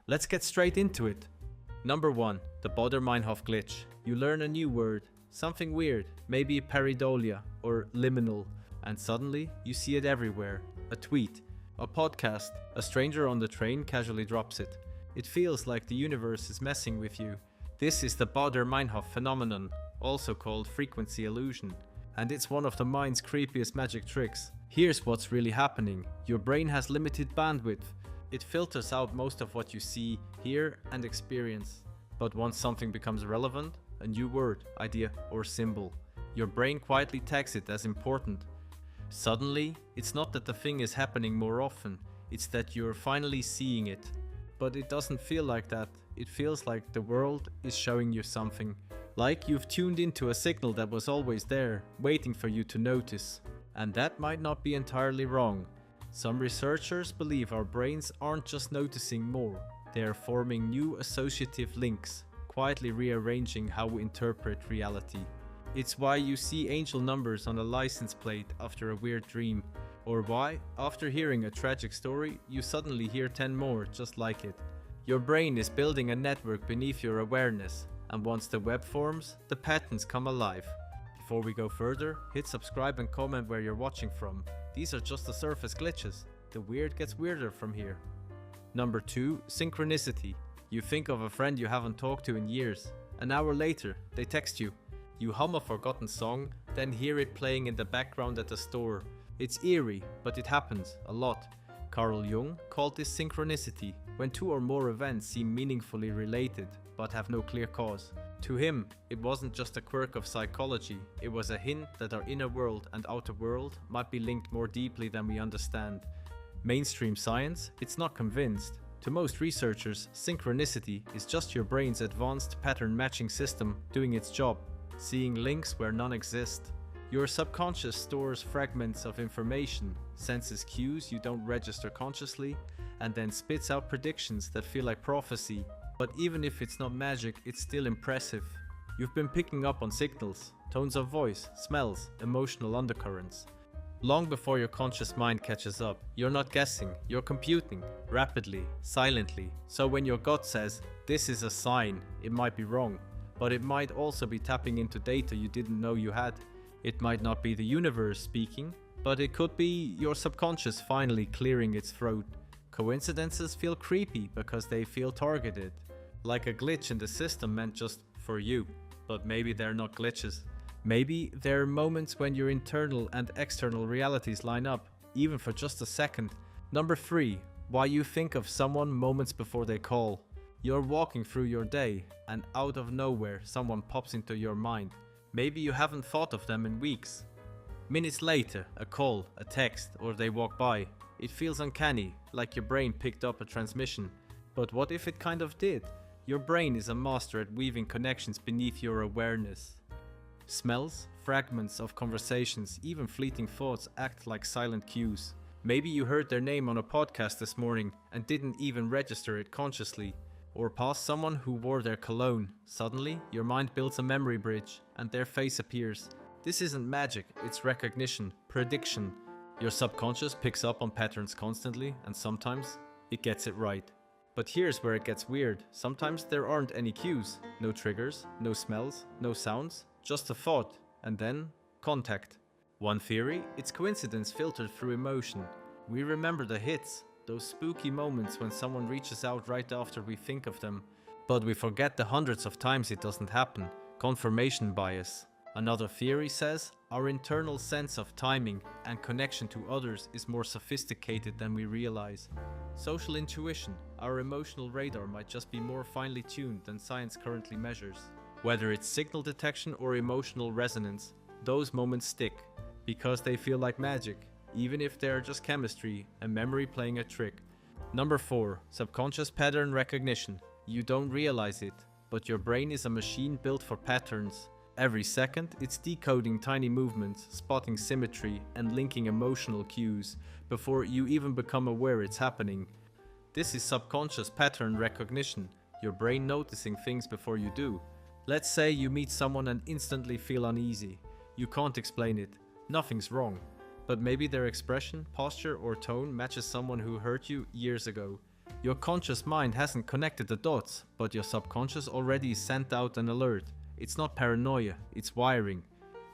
Let's get straight into it. Number 1. The Baader Meinhof glitch. You learn a new word, something weird, maybe pareidolia or liminal, and suddenly you see it everywhere. A tweet, a podcast, a stranger on the train casually drops it. It feels like the universe is messing with you. This is the Baader Meinhof phenomenon, also called frequency illusion, and it's one of the mind's creepiest magic tricks. Here's what's really happening. Your brain has limited bandwidth. It filters out most of what you see, hear, and experience. But once something becomes relevant, a new word, idea, or symbol, your brain quietly tags it as important. Suddenly, it's not that the thing is happening more often, it's that you're finally seeing it. But it doesn't feel like that. It feels like the world is showing you something. Like you've tuned into a signal that was always there, waiting for you to notice. And that might not be entirely wrong. Some researchers believe our brains aren't just noticing more, they are forming new associative links, quietly rearranging how we interpret reality. It's why you see angel numbers on a license plate after a weird dream, or why, after hearing a tragic story, you suddenly hear 10 more just like it. Your brain is building a network beneath your awareness, and once the web forms, the patterns come alive. Before we go further, hit subscribe and comment where you're watching from. These are just the surface glitches. The weird gets weirder from here. Number 2. Synchronicity. You think of a friend you haven't talked to in years. An hour later, they text you. You hum a forgotten song, then hear it playing in the background at the store. It's eerie, but it happens a lot. Carl Jung called this synchronicity, when two or more events seem meaningfully related, but have no clear cause. To him, it wasn't just a quirk of psychology, it was a hint that our inner world and outer world might be linked more deeply than we understand. Mainstream science, it's not convinced. To most researchers, synchronicity is just your brain's advanced pattern matching system doing its job, seeing links where none exist. Your subconscious stores fragments of information, senses cues you don't register consciously, and then spits out predictions that feel like prophecy. But even if it's not magic, it's still impressive. You've been picking up on signals, tones of voice, smells, emotional undercurrents. Long before your conscious mind catches up, you're not guessing, you're computing, rapidly, silently. So when your gut says, this is a sign, it might be wrong, but it might also be tapping into data you didn't know you had. It might not be the universe speaking, but it could be your subconscious finally clearing its throat. Coincidences feel creepy because they feel targeted, like a glitch in the system meant just for you. But maybe they're not glitches. Maybe they're moments when your internal and external realities line up, even for just a second. Number 3. Why you think of someone moments before they call. You're walking through your day, and out of nowhere someone pops into your mind. Maybe you haven't thought of them in weeks. Minutes later, a call, a text, or they walk by. It feels uncanny, like your brain picked up a transmission. But what if it kind of did? Your brain is a master at weaving connections beneath your awareness. Smells, fragments of conversations, even fleeting thoughts act like silent cues. Maybe you heard their name on a podcast this morning and didn't even register it consciously. Or passed someone who wore their cologne. Suddenly, your mind builds a memory bridge and their face appears. This isn't magic, it's recognition, prediction. Your subconscious picks up on patterns constantly, and sometimes it gets it right. But here's where it gets weird. Sometimes there aren't any cues, no triggers, no smells, no sounds, just a thought, and then contact. One theory, it's coincidence filtered through emotion. We remember the hits, those spooky moments when someone reaches out right after we think of them. But we forget the hundreds of times it doesn't happen. Confirmation bias. Another theory says our internal sense of timing and connection to others is more sophisticated than we realize. Social intuition, our emotional radar might just be more finely tuned than science currently measures. Whether it's signal detection or emotional resonance, those moments stick because they feel like magic, even if they're just chemistry and memory playing a trick. Number 4. Subconscious pattern recognition. You don't realize it, but your brain is a machine built for patterns. Every second, it's decoding tiny movements, spotting symmetry, and linking emotional cues before you even become aware it's happening. This is subconscious pattern recognition, your brain noticing things before you do. Let's say you meet someone and instantly feel uneasy. You can't explain it. Nothing's wrong. But maybe their expression, posture, or tone matches someone who hurt you years ago. Your conscious mind hasn't connected the dots, but your subconscious already sent out an alert. It's not paranoia, it's wiring.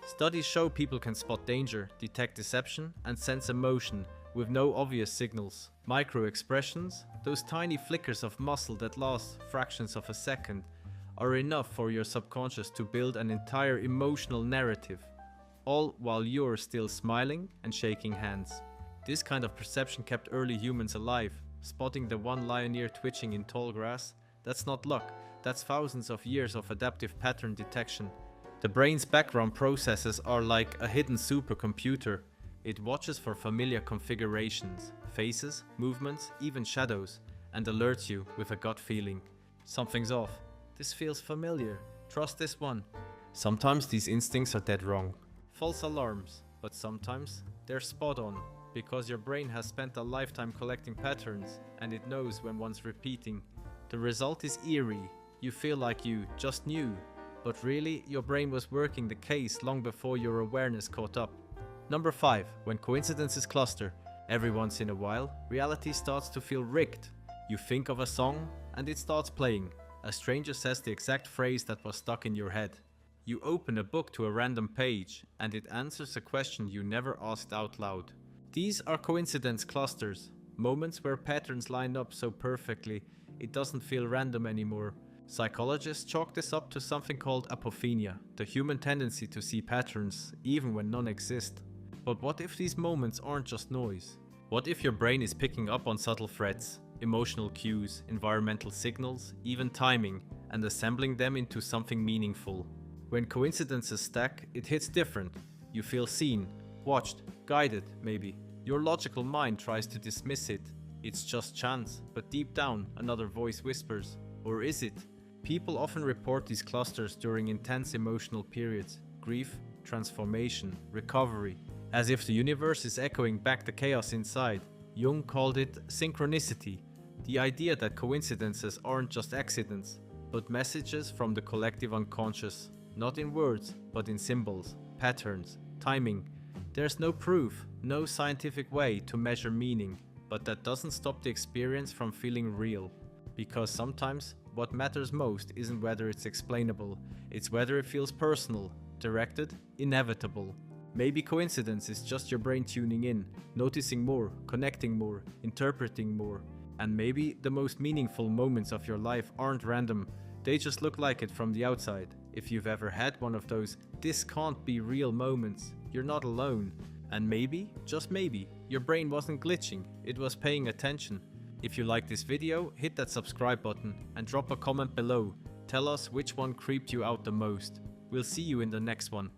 Studies show people can spot danger, detect deception, and sense emotion with no obvious signals. Micro-expressions, those tiny flickers of muscle that last fractions of a second, are enough for your subconscious to build an entire emotional narrative, all while you're still smiling and shaking hands. This kind of perception kept early humans alive. Spotting the one lion ear twitching in tall grass, that's not luck, that's thousands of years of adaptive pattern detection. The brain's background processes are like a hidden supercomputer. It watches for familiar configurations, faces, movements, even shadows, and alerts you with a gut feeling. Something's off. This feels familiar. Trust this one. Sometimes these instincts are dead wrong. False alarms, but sometimes they're spot on. Because your brain has spent a lifetime collecting patterns and it knows when one's repeating. The result is eerie. You feel like you just knew, but really your brain was working the case long before your awareness caught up. Number 5. When coincidences cluster. Every once in a while, reality starts to feel rigged. You think of a song and it starts playing. A stranger says the exact phrase that was stuck in your head. You open a book to a random page and it answers a question you never asked out loud. These are coincidence clusters, moments where patterns line up so perfectly it doesn't feel random anymore. Psychologists chalk this up to something called apophenia, the human tendency to see patterns even when none exist. But what if these moments aren't just noise? What if your brain is picking up on subtle threats, emotional cues, environmental signals, even timing, and assembling them into something meaningful? When coincidences stack, it hits different. You feel seen, watched, guided, maybe. Your logical mind tries to dismiss it. It's just chance, but deep down, another voice whispers. Or is it? People often report these clusters during intense emotional periods, grief, transformation, recovery, as if the universe is echoing back the chaos inside. Jung called it synchronicity, the idea that coincidences aren't just accidents, but messages from the collective unconscious, not in words, but in symbols, patterns, timing. There's no proof, no scientific way to measure meaning, but that doesn't stop the experience from feeling real. Because sometimes, what matters most isn't whether it's explainable, it's whether it feels personal, directed, inevitable. Maybe coincidence is just your brain tuning in, noticing more, connecting more, interpreting more. And maybe the most meaningful moments of your life aren't random, they just look like it from the outside. If you've ever had one of those "this can't be real" moments, you're not alone. And maybe, just maybe, your brain wasn't glitching, it was paying attention. If you like this video, hit that subscribe button and drop a comment below. Tell us which one creeped you out the most. We'll see you in the next one.